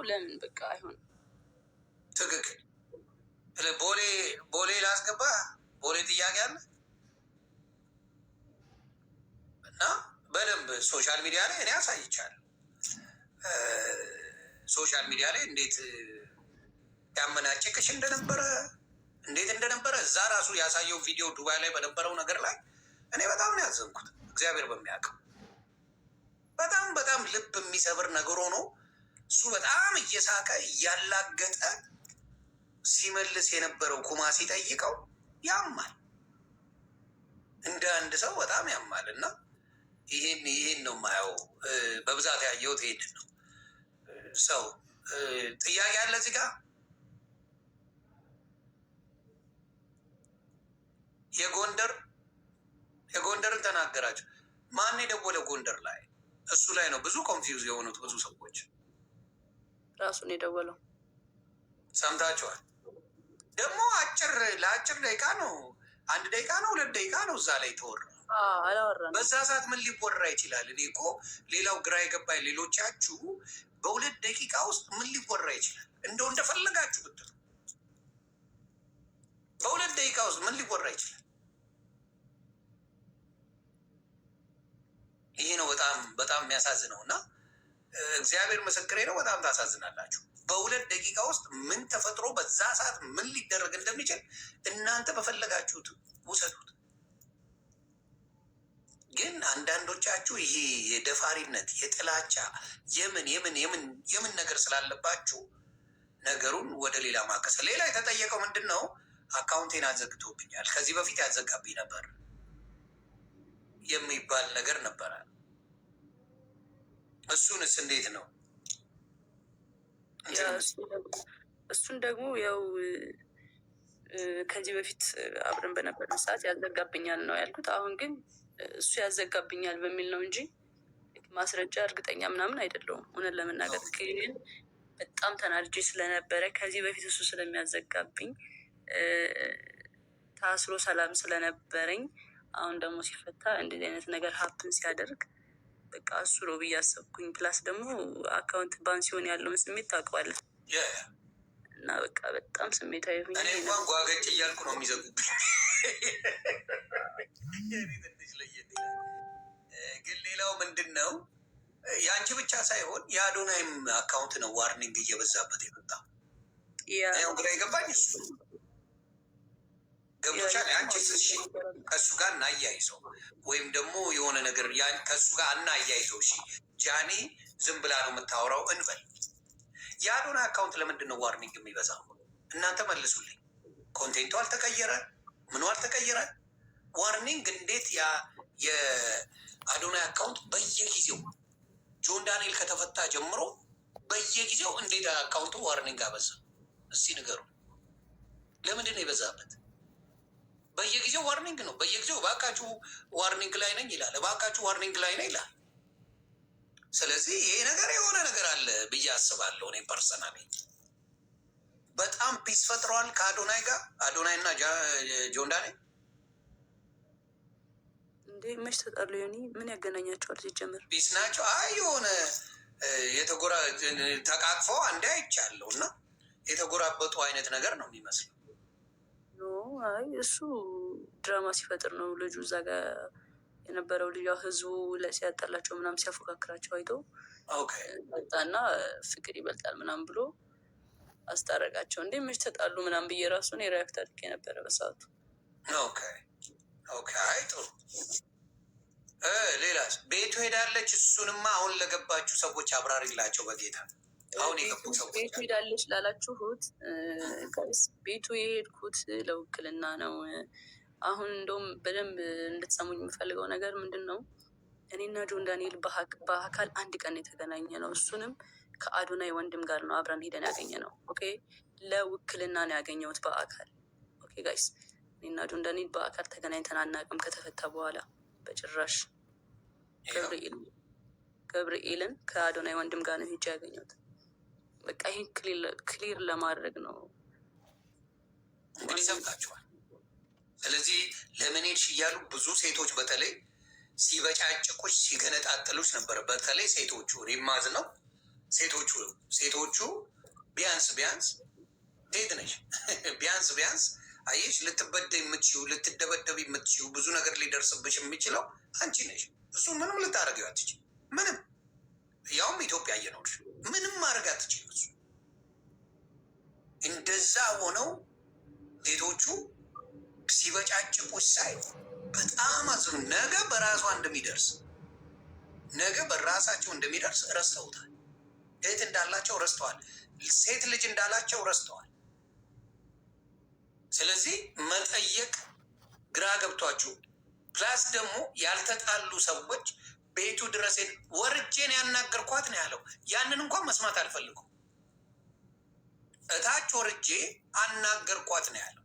ለምን በቃ አይሆንም። ትክክል። ቦሌ ላስገባ ቦሌ ጥያቄ አለ እና በደንብ ሶሻል ሚዲያ ላይ እኔ አሳይቻለሁ። ሶሻል ሚዲያ ላይ እንዴት ያመናጨቅሽ እንደነበረ እዛ ራሱ ያሳየው ቪዲዮ ዱባይ ላይ በነበረው ነገር ላይ እኔ በጣም ነው ያዘንኩት። እግዚአብሔር በሚያውቀው በጣም ልብ የሚሰብር ነገር ሆኖ እሱ በጣም እየሳቀ እያላገጠ ሲመልስ የነበረው ኩማ ሲጠይቀው ያማል፣ እንደ አንድ ሰው በጣም ያማል። እና ይሄን ነው የማየው። በብዛት ያየሁት ይሄንን ነው። ሰው ጥያቄ አለ እዚህ ጋር የጎንደርን ተናገራቸው። ማን የደወለ ጎንደር ላይ? እሱ ላይ ነው ብዙ ኮንፊውዝ የሆኑት ብዙ ሰዎች። ራሱን የደወለው ሰምታችኋል። ደግሞ ለአጭር ደቂቃ ነው፣ 1 ደቂቃ ነው 2 ደቂቃ ነው እዛ ላይ ተወራ። በዛ ሰዓት ምን ሊወራ ይችላል? እኔ እኮ ሌላው ግራ የገባኝ ሌሎቻችሁ በ2 ደቂቃ ውስጥ ምን ሊወራ ይችላል? እንደፈለጋችሁ ብትሉ በ2 ደቂቃ ውስጥ ምን ሊወራ ይችላል? ይሄ ነው በጣም የሚያሳዝነው። እና እግዚአብሔር ምስክሬ ነው፣ በጣም ታሳዝናላችሁ። በ2 ደቂቃ ውስጥ ምን ተፈጥሮ በዛ ሰዓት ምን ሊደረግ እንደሚችል እናንተ በፈለጋችሁት ውሰዱት። ግን አንዳንዶቻችሁ ይሄ የደፋሪነት የጥላቻ የምን ነገር ስላለባችሁ ነገሩን ወደ ሌላ ማከሰ። ሌላ የተጠየቀው ምንድን ነው? አካውንቴን አዘግቶብኛል፣ ከዚህ በፊት ያዘጋብኝ ነበር የሚባል ነገር ነበረ። እሱንስ እንዴት ነው? እሱን ደግሞ ያው ከዚህ በፊት አብረን በነበረን ሰዓት ያዘጋብኛል ነው ያልኩት። አሁን ግን እሱ ያዘጋብኛል በሚል ነው እንጂ ማስረጃ እርግጠኛ ምናምን አይደለውም። እውነት ለመናገር ግን በጣም ተናድጄ ስለነበረ ከዚህ በፊት እሱ ስለሚያዘጋብኝ ታስሮ ሰላም ስለነበረኝ አሁን ደግሞ ሲፈታ እንደዚህ አይነት ነገር ሀፕን ሲያደርግ በቃ እሱ ነው ብዬ አሰብኩኝ። ፕላስ ደግሞ አካውንት ባን ሲሆን ያለውን ስሜት ታውቀዋለህ። እና በቃ በጣም ስሜታዊ ሆኜ እኔ እንኳን ጓገጭ እያልኩ ነው የሚዘጉብኝ። ግን ሌላው ምንድን ነው የአንቺ ብቻ ሳይሆን የአዶናይም አካውንት ነው ዋርኒንግ እየበዛበት የመጣው። ያው ግራ የገባኝ እሱ ገብቶሻል። አንቺ ከእሱ ጋር እናያይዘው ወይም ደግሞ የሆነ ነገር ከእሱ ጋር እናያይዘው። እሺ ጃኒ ዝም ብላ ነው የምታወራው እንበል። የአዶናይ አካውንት ለምንድን ነው ዋርኒንግ የሚበዛው? እናንተ መልሱልኝ። ኮንቴንቱ አልተቀየረ፣ ምኑ አልተቀየረ። ዋርኒንግ እንዴት የአዶናይ አካውንት በየጊዜው ጆን ዳንኤል ከተፈታ ጀምሮ በየጊዜው እንዴት አካውንቱ ዋርኒንግ አበዛ? እስቲ ንገሩ። ለምንድን ነው የበዛበት? በየጊዜው ዋርኒንግ ነው። በየጊዜው እባካችሁ ዋርኒንግ ላይ ነኝ ይላል፣ እባካችሁ ዋርኒንግ ላይ ነኝ ይላል። ስለዚህ ይሄ ነገር የሆነ ነገር አለ ብዬ አስባለሁ። እኔ ፐርሰናሊ በጣም ፒስ ፈጥረዋል ከአዶናይ ጋር። አዶናይ እና ጆን ዳንኤል እንዴ መች ተጣሉ? ዮኒ ምን ያገናኛቸዋል? ሲጀምር ፒስ ናቸው። አይ የሆነ ተቃቅፈው አንዴ አይቻለሁ እና የተጎራበጡ አይነት ነገር ነው የሚመስለው። አይ እሱ ድራማ ሲፈጥር ነው። ልጁ እዛ ጋር የነበረው ልጅ ህዝቡ ሲያጣላቸው ምናምን ሲያፎካክራቸው አይቶ መጣና ፍቅር ይበልጣል ምናምን ብሎ አስታረቃቸው። እንዴ መች ተጣሉ ምናምን ብዬ ራሱን የሪያክት አድርጌ ነበረ በሰዓቱ። አይ ጥሩ። ሌላስ ቤቱ ሄዳለች። እሱንማ አሁን ለገባችሁ ሰዎች አብራሪላቸው በጌታ። አሁን የገቡ ሰዎች ቤቱ ሄዳለች ላላችሁት ቤቱ የሄድኩት ለውክልና ነው። አሁን እንደውም በደንብ እንድትሰሙኝ የምፈልገው ነገር ምንድን ነው፣ እኔና ጆን ዳንኤል በአካል 1 ቀን የተገናኘ ነው። እሱንም ከአዶናይ ወንድም ጋር ነው አብረን ሄደን ያገኘ ነው። ኦኬ ለውክልና ነው ያገኘሁት በአካል። ኦኬ ጋይስ፣ እኔና ጆን ዳንኤል በአካል ተገናኝተን አናውቅም ከተፈታ በኋላ በጭራሽ። ገብርኤልን ከአዶናይ ወንድም ጋር ነው ሄጄ ያገኘሁት። በቃ ይህ ክሊር ለማድረግ ነው። እንግዲህ ሰምታችኋል። ስለዚህ ለምን ሄድሽ እያሉ ብዙ ሴቶች በተለይ ሲበጫጭቁሽ ሲገነጣጥሉሽ ነበር። በተለይ ሴቶቹ እኔ የማዝነው ሴቶቹ ቢያንስ ሴት ነሽ ቢያንስ አየሽ፣ ልትበደይ የምትችይው ልትደበደብ የምትችይው ብዙ ነገር ሊደርስብሽ የሚችለው አንቺ ነሽ። እሱ ምንም ልታደርጊው አትችይም። ምንም ያውም ኢትዮጵያ እየኖርሽ ምንም ማድረግ አትችይም። እሱ እንደዛ ሆነው ሴቶቹ ሲበጫጭቁሽ ሳይ በጣም አዝኑ። ነገ በራሳቸው እንደሚደርስ ረስተውታል። እህት እንዳላቸው ረስተዋል። ሴት ልጅ እንዳላቸው ረስተዋል። ስለዚህ መጠየቅ ግራ ገብቷችሁ፣ ፕላስ ደግሞ ያልተጣሉ ሰዎች ቤቱ ድረስ ወርጄን ያናገርኳት ነው ያለው። ያንን እንኳን መስማት አልፈልጉም። እታች ወርጄ አናገርኳት ነው ያለው።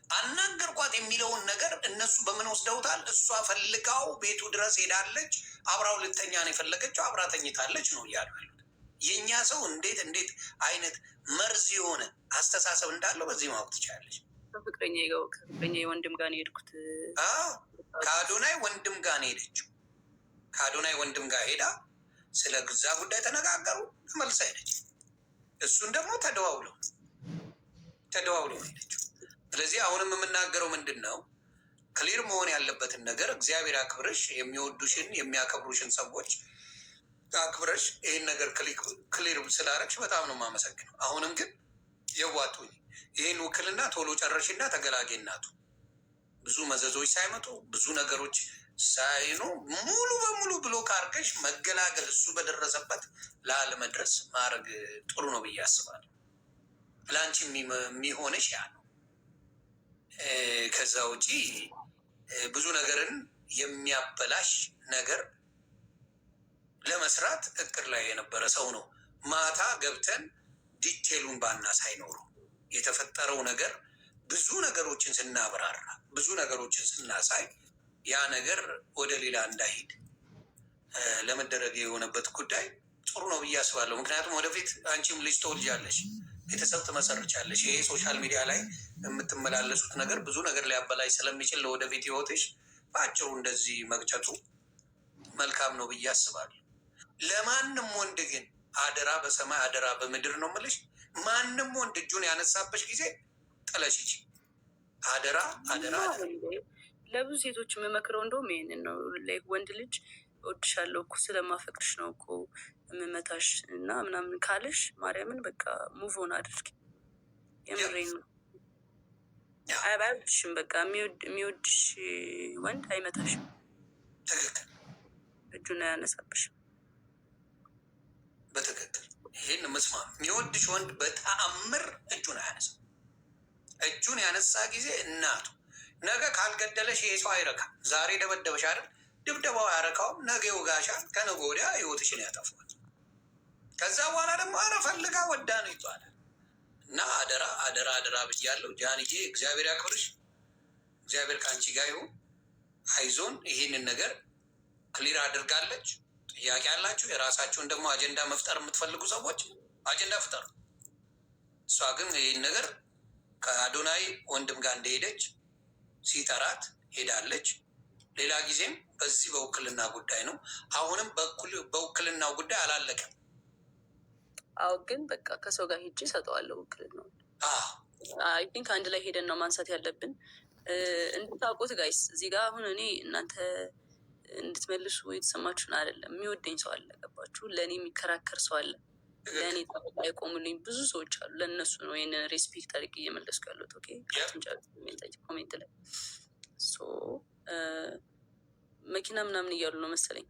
አናገርኳት የሚለውን ነገር እነሱ በምን ወስደውታል? እሷ ፈልጋው ቤቱ ድረስ ሄዳለች፣ አብራው ልተኛ ነው የፈለገችው፣ አብራ ተኝታለች ነው እያሉ ያሉት። የእኛ ሰው እንዴት አይነት መርዝ የሆነ አስተሳሰብ እንዳለው በዚህ ማወቅ ትችላለች። ከፍቅረኛ ወንድም ጋር ነው የሄድኩት። ከአዶናይ ወንድም ጋር ነው ሄደችው። ከአዶናይ ወንድም ጋር ሄዳ ስለ ግዛ ጉዳይ ተነጋገሩ፣ ተመልሳ ሄደች። እሱን ደግሞ ተደዋውለው ሄደችው። ስለዚህ አሁንም የምናገረው ምንድን ነው? ክሊር መሆን ያለበትን ነገር እግዚአብሔር አክብረሽ የሚወዱሽን የሚያከብሩሽን ሰዎች አክብረሽ ይህን ነገር ክሊር ስላረግሽ በጣም ነው የማመሰግነው። አሁንም ግን የዋጡኝ ይህን ውክልና ቶሎ ጨረሽና ተገላጌ እናቱ ብዙ መዘዞች ሳይመጡ ብዙ ነገሮች ሳይኑ ሙሉ በሙሉ ብሎ ካርገሽ መገላገል እሱ በደረሰበት ላለመድረስ ማድረግ ጥሩ ነው ብዬ አስባለሁ። ለአንቺ የሚሆንሽ ያ ነው። ከዛ ውጪ ብዙ ነገርን የሚያበላሽ ነገር ለመስራት እቅድ ላይ የነበረ ሰው ነው። ማታ ገብተን ዲቴሉን ባና ሳይኖሩ የተፈጠረው ነገር ብዙ ነገሮችን ስናብራራ ብዙ ነገሮችን ስናሳይ ያ ነገር ወደ ሌላ እንዳይሄድ ለመደረግ የሆነበት ጉዳይ ጥሩ ነው ብዬ አስባለሁ። ምክንያቱም ወደፊት አንቺም ልጅ ትወልጃለሽ፣ ቤተሰብ ትመሰርቻለሽ። ይሄ ሶሻል ሚዲያ ላይ የምትመላለሱት ነገር ብዙ ነገር ሊያበላሽ ስለሚችል ለወደፊት ህይወትሽ በአጭሩ እንደዚህ መቅጨቱ መልካም ነው ብዬ አስባለሁ። ለማንም ወንድ ግን አደራ በሰማይ አደራ በምድር ነው የምልሽ። ማንም ወንድ እጁን ያነሳበሽ ጊዜ ጥለሽች አደራ። ለብዙ ሴቶች የምመክረው እንደውም ይሄንን ነው። ወንድ ልጅ እወድሻለሁ እኮ ስለማፈቅርሽ ነው እኮ የምመታሽ እና ምናምን ካለሽ ማርያምን በቃ ሙቭ ኦን አድርጊ። የምሬን ነው። አይወድሽም። በቃ የሚወድሽ ወንድ አይመታሽም፣ ትክክል። እጁን አያነሳብሽም። በትክክል ይህን መስማ የሚወድሽ ወንድ በተአምር እጁን አያነሳም። እጁን ያነሳ ጊዜ እናቱ ነገ ካልገደለሽ ይሄ ሰው አይረካም። ዛሬ ደበደበሽ አይደል? ድብደባው ያረካውም ነገ ይወጋሻል። ከነገ ወዲያ ህይወትሽን ያጠፋል። ከዛ በኋላ ደግሞ አረ ፈልጋ ወዳ ነው ይባላል። እና አደራ ብያለሁ። ጃንዬ እግዚአብሔር ያክብርሽ። እግዚአብሔር ከአንቺ ጋር ይሁን። አይዞን። ይህንን ነገር ክሊር አድርጋለች። ጥያቄ ያላችሁ የራሳችሁን ደግሞ አጀንዳ መፍጠር የምትፈልጉ ሰዎች አጀንዳ ፍጠሩ። እሷ ግን ይህን ነገር ከአዶናይ ወንድም ጋር እንደሄደች ሲጠራት ሄዳለች። ሌላ ጊዜም በዚህ በውክልና ጉዳይ ነው። አሁንም በውክልናው ጉዳይ አላለቀም። አዎ፣ ግን በቃ ከሰው ጋር ሄጄ እሰጠዋለሁ ውክልናው። አይ ቲንክ አንድ ላይ ሄደን ነው ማንሳት ያለብን። እንድታውቁት ጋይስ፣ እዚህ ጋር አሁን እኔ እናንተ እንድትመልሱ የተሰማችሁን አይደለም። የሚወደኝ ሰው አለ፣ ገባችሁ? ለእኔ የሚከራከር ሰው አለ፣ ለእኔ የቆሙልኝ ብዙ ሰዎች አሉ። ለእነሱ ነው ይህንን ሬስፔክት አድርጌ እየመለስኩ ያለሁት። ኦኬ፣ ኮሜንት ላይ መኪና ምናምን እያሉ ነው መሰለኝ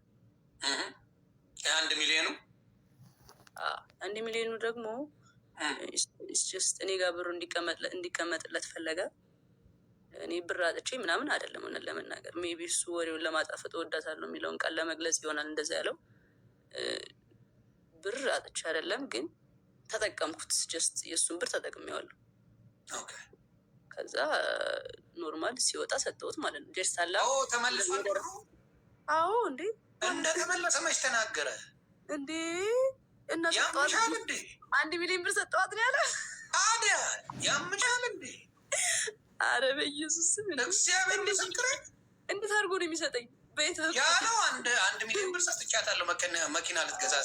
1 ሚሊዮኑ 1 ሚሊዮኑ ደግሞ እኔ ጋር ብሩ እንዲቀመጥለት ፈለገ። እኔ ብር አጥቼ ምናምን አይደለም። ሆነን ለመናገር ሜይ ቢ እሱ ወሬውን ለማጣፈጥ እወዳታለሁ የሚለውን ቃል ለመግለጽ ይሆናል እንደዛ ያለው። ብር አጥቼ አይደለም፣ ግን ተጠቀምኩት። ጀስት የእሱን ብር ተጠቅሜዋለሁ። ከዛ ኖርማል ሲወጣ ሰጠሁት ማለት ነው። ጀስት አላ ተመልሶ አዎ፣ እንዴ እንደተመለሰ መች ተናገረ እንዴ? እና ያምሻል እንዴ? 1 ሚሊዮን ብር ሰጠዋት ነው ያለ። ታዲያ ያምሻል እንዴ? አረ በኢየሱስ ስም እግዚአብሔር ምስክሬ። እንዴት አድርጎ ነው የሚሰጠኝ? ያለው 1 ሚሊዮን ብር ሰጥቻታለሁ መኪና ልትገዛ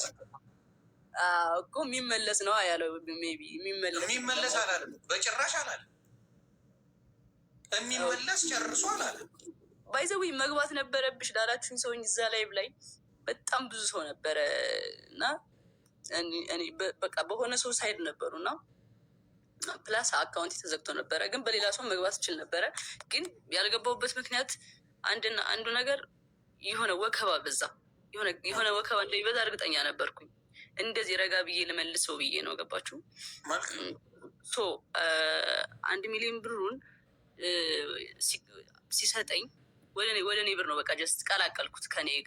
እኮ የሚመለስ ነው ያለው። ሜይ ቢ የሚመለስ አላለም፣ በጭራሽ አላለም። የሚመለስ ጨርሶ አላለም። ባይዘዊ መግባት ነበረብሽ ላላችሁኝ ሰውኝ እዛ ላይ በጣም ብዙ ሰው ነበረ እና በቃ በሆነ ሰው ሳይድ ነበሩ እና ፕላስ አካውንት ተዘግቶ ነበረ። ግን በሌላ ሰው መግባት ይችል ነበረ። ግን ያልገባሁበት ምክንያት አንዱ ነገር የሆነ ወከባ በዛ፣ የሆነ ወከባ እንደሚበዛ እርግጠኛ ነበርኩኝ። እንደዚህ ረጋ ብዬ ልመልሰው ብዬ ነው። ገባችሁ? 1 ሚሊዮን ብሩን ሲሰጠኝ ወደ እኔ ብር ነው በቃ ጀስት ቀላቀልኩት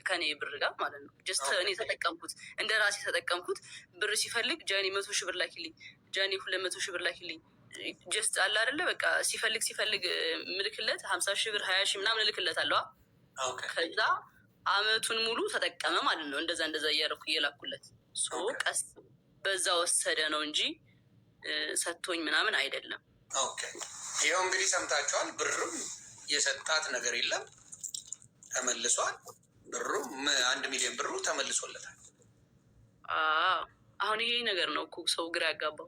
ከኔ ብር ጋር ማለት ነው። ጀስት እኔ ተጠቀምኩት፣ እንደ ራሴ ተጠቀምኩት። ብር ሲፈልግ ጃኒ 100,000 ብር ላኪልኝ፣ ጃኒ 200,000 ብር ላኪልኝ። ጀስት አለ አይደለ በቃ ሲፈልግ ምልክለት 50,000 ብር 20,000 ምናምን እልክለት አለዋ። ከዛ አመቱን ሙሉ ተጠቀመ ማለት ነው። እንደዛ እያደረኩ እየላኩለት ቀስ በዛ ወሰደ ነው እንጂ ሰጥቶኝ ምናምን አይደለም። ይኸው እንግዲህ ሰምታችኋል። ብርም የሰጣት ነገር የለም፣ ተመልሷል። ብሩም 1 ሚሊዮን ብሩ ተመልሶለታል። አሁን ይሄ ነገር ነው እኮ ሰው ግራ ያጋባው።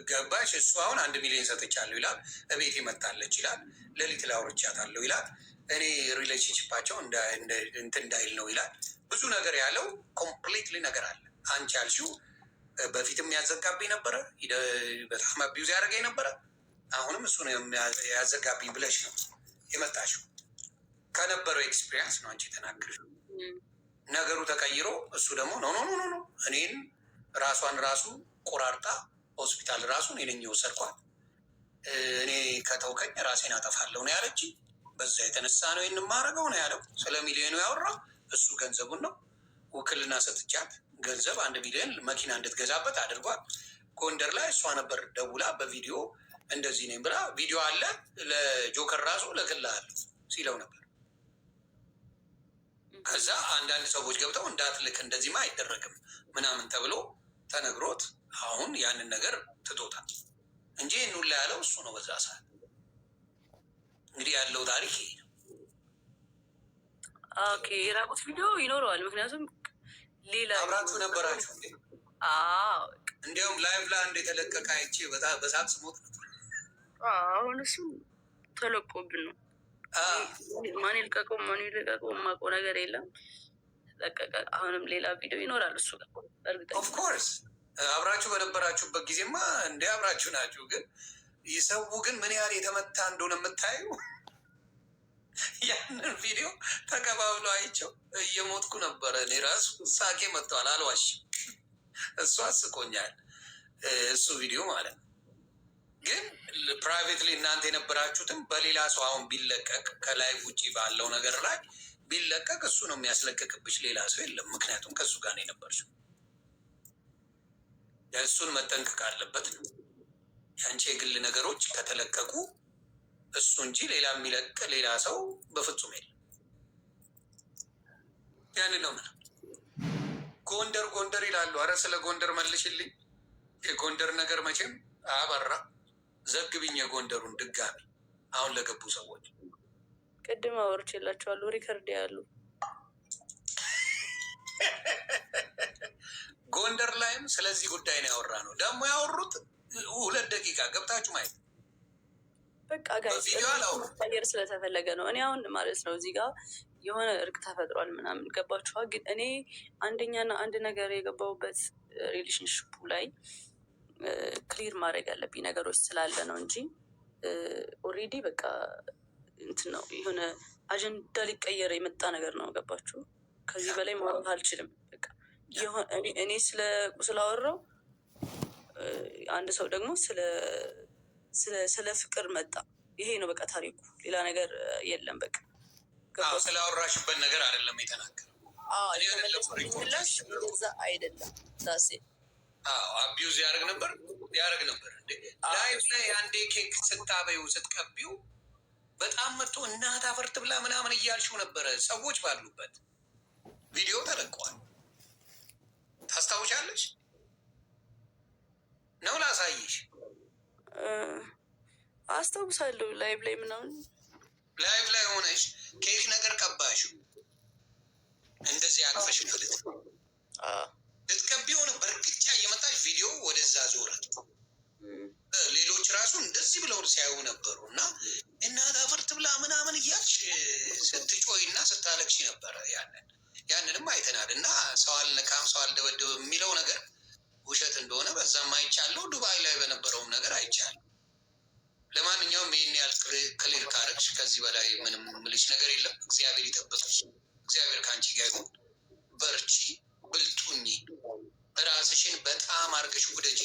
ገባሽ? እሱ አሁን 1 ሚሊዮን ሰጥቻለሁ ይላል፣ እቤት ይመጣለች ይላል፣ ሌሊት ላውርቻታለሁ ይላል፣ እኔ ሪሌሽንሽፓቸው እንትን እንዳይል ነው ይላል። ብዙ ነገር ያለው ኮምፕሊትሊ ነገር አለ። አንቺ ያልሽው በፊትም ያዘጋብኝ ነበረ፣ በጣም አቢዩዝ ያደረገኝ ነበረ። አሁንም እሱ ነው ያዘጋብኝ ብለሽ ነው የመጣሽው። ከነበረው ኤክስፒሪየንስ ነው አንቺ የተናገርሽው። ነገሩ ተቀይሮ እሱ ደግሞ ኖ እኔን ራሱ ቆራርጣ ሆስፒታል ራሱ እኔ ነኝ የወሰድኳት፣ እኔ ከተውከኝ ራሴን አጠፋለሁ ነው ያለች። በዛ የተነሳ ነው የማረገው ነው ያለው። ስለ ሚሊዮኑ ያወራ እሱ ገንዘቡን ነው ውክልና ሰጥቻት ገንዘብ 1 ሚሊዮን መኪና እንድትገዛበት አድርጓል። ጎንደር ላይ እሷ ነበር ደውላ በቪዲዮ እንደዚህ ነኝ ብላ ቪዲዮ አለ ለጆከር ራሱ ልክልሃለሁ ሲለው ነበር። ከዛ አንዳንድ ሰዎች ገብተው እንዳትልክ እንደዚህማ አይደረግም ምናምን ተብሎ ተነግሮት አሁን ያንን ነገር ትቶታል እንጂ ኑላ ያለው እሱ ነው በዛ ሰዓት። እንግዲህ ያለው ታሪክ ይሄ ነው። ኦኬ የራቁት ቪዲዮ ይኖረዋል። ምክንያቱም ሌላ አብራችሁ ነበራችሁ እንዴ? እንዲያውም ላይቭ ላይ አንድ የተለቀቀ አይቼ በሳት ስሞት ነበር። አሁን እሱ ተለቆብን ነው። ማን ይልቀቀው የማውቀው ነገር የለም። ለቀቀ። አሁንም ሌላ ቪዲዮ ይኖራል እሱ ጋር እርግጠኛ። ኦፍኮርስ አብራችሁ በነበራችሁበት ጊዜማ እንደ አብራችሁ ናችሁ። ግን ይሰው ግን ምን ያህል የተመታ እንደሆነ የምታዩ ያንን ቪዲዮ ተቀባብሎ አይቸው እየሞትኩ ነበረ። እኔ ራሱ ሳቄ መጥተዋል፣ አልዋሽም። እሱ አስቆኛል፣ እሱ ቪዲዮ ማለት ነው። ግን ፕራይቬትሊ እናንተ የነበራችሁትም በሌላ ሰው አሁን ቢለቀቅ ከላይ ውጭ ባለው ነገር ላይ ቢለቀቅ እሱ ነው የሚያስለቅቅብሽ፣ ሌላ ሰው የለም። ምክንያቱም ከእሱ ጋር ነው የነበርሽው። እሱን መጠንቀቅ አለበት ነው። የአንቺ የግል ነገሮች ከተለቀቁ እሱ እንጂ ሌላ የሚለቅ ሌላ ሰው በፍጹም የለም። ያንን ነው ምለው። ጎንደር ይላሉ። አረ ስለ ጎንደር መልሽልኝ። የጎንደር ነገር መቼም አበራ ዘግብኝ። የጎንደሩን ድጋሚ አሁን ለገቡ ሰዎች ቅድም አወርቼላቸዋለሁ። ሪከርድ ያሉ ጎንደር ላይም ስለዚህ ጉዳይ ነው ያወራ ነው። ደግሞ ያወሩት 2 ደቂቃ ገብታችሁ ማየት በቃ ጋር ስለተፈለገ ነው። እኔ አሁን ማለት ነው እዚህ ጋር የሆነ እርቅ ተፈጥሯል ምናምን ገባችኋ። ግን እኔ አንደኛና አንድ ነገር የገባሁበት ሪሌሽንሽፑ ላይ ክሊር ማድረግ ያለብኝ ነገሮች ስላለ ነው እንጂ ኦልሬዲ በቃ እንትን ነው የሆነ አጀንዳ ሊቀየር የመጣ ነገር ነው። ገባችሁ? ከዚህ በላይ ማውራት አልችልም። በቃ እኔ ስላወራው አንድ ሰው ደግሞ ስለ ፍቅር መጣ። ይሄ ነው በቃ ታሪኩ፣ ሌላ ነገር የለም። በቃ ስላወራሽበት ነገር አይደለም የተናገረው። ዛ አይደለም ዛሴ አቢዩዝ ያደርግ ነበር እንዴ ላይፍ ላይ አንዴ ኬክ ስታበዩ ስትቀቢው በጣም መጥቶ እናት አፈርት ብላ ምናምን እያልሽው ነበረ። ሰዎች ባሉበት ቪዲዮ ተለቀዋል። ታስታውሻለሽ ነው? ላሳይሽ። አስታውሳለሁ። ላይቭ ላይ ምናምን ላይቭ ላይ ሆነሽ ኬክ ነገር ቀባሽው እንደዚህ አቅፈሽ ማለት ነው። ልትቀቢው ነው በእርግጫ እየመጣች ቪዲዮ ወደዛ ዞረ። ሌሎች ራሱ እንደዚህ ብለው ሲያዩ ነበሩ እና እናት አፈር ትብላ ምናምን እያልሽ ስትጮይ እና ስታለቅሽ ነበረ። ያንንም አይተናል እና ሰው አልነካም ሰው አልደበደብም የሚለው ነገር ውሸት እንደሆነ በዛም አይቻለሁ። ዱባይ ላይ በነበረውም ነገር አይቻለሁ። ለማንኛውም ይህን ያህል ክሊር ካረግሽ ከዚህ በላይ ምንም ምልሽ ነገር የለም። እግዚአብሔር ይጠብቅሽ። እግዚአብሔር ከአንቺ ጋር ይሁን። በርቺ፣ ብልጡኝ፣ ራስሽን በጣም አርገሽ ውደጂ።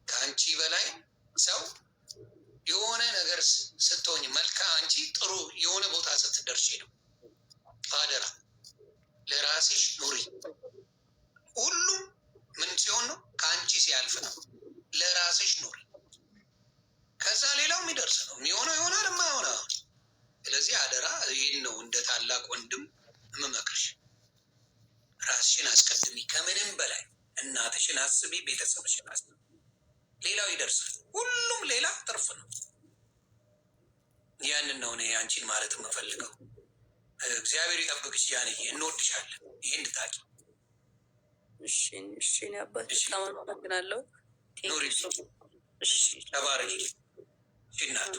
ከአንቺ በላይ ሰው የሆነ ነገር ስትሆኝ መልካም፣ አንቺ ጥሩ የሆነ ቦታ ስትደርሺ ነው። አደራ ለራስሽ ኑሪ። ሁሉም ምን ሲሆን ነው? ከአንቺ ሲያልፍ ነው። ለራስሽ ኑሪ። ከዛ ሌላው የሚደርስ ነው። የሚሆነው ይሆናል፣ የማይሆነው። ስለዚህ አደራ ይህን ነው እንደ ታላቅ ወንድም የምመክርሽ። ራስሽን አስቀድሚ። ከምንም በላይ እናትሽን አስቢ፣ ቤተሰብሽን አስቢ። ሌላው ይደርሳል። ሁሉም ሌላ ትርፍ ነው። ያንን ነው እኔ አንቺን ማለት የምፈልገው። እግዚአብሔር ይጠብቅሽ ጃንዬ፣ እንወድሻለን። ይህ እንድታቂ። እሺ አባት በጣም አመሰግናለሁ። ኑሪ፣ ተባረኪ እናቱ።